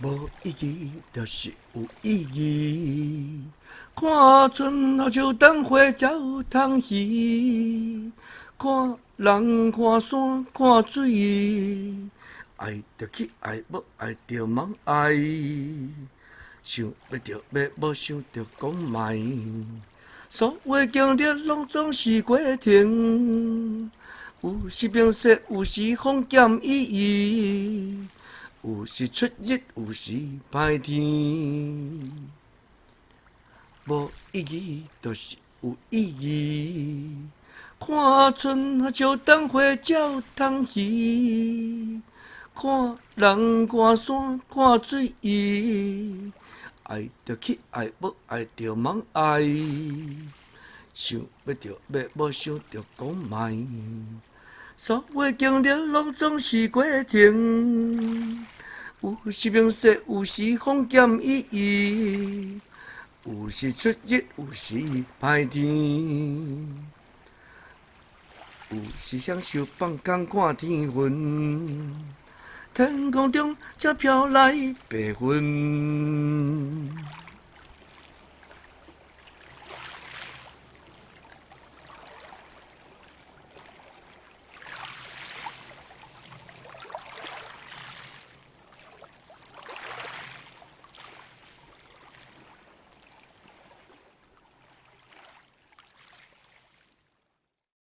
无意义就是有意义。看春夏秋冬花才有通鱼，看人看山看水，爱着去爱，要爱着茫爱。想要着要，无想着讲卖。所有经历拢总是过程，有时平息，有时风减意义。有时出日，有时歹天。无意义就是有意义。看春夏秋冬花才有通鱼，看人看山看水，爱着去爱，要爱着茫爱。想要着要，无想着讲卖。所有经历拢总是过程，有时明晰，有时风减意义。有时出日，有时歹天。有时享受放空看天云，天空中才飘来白云。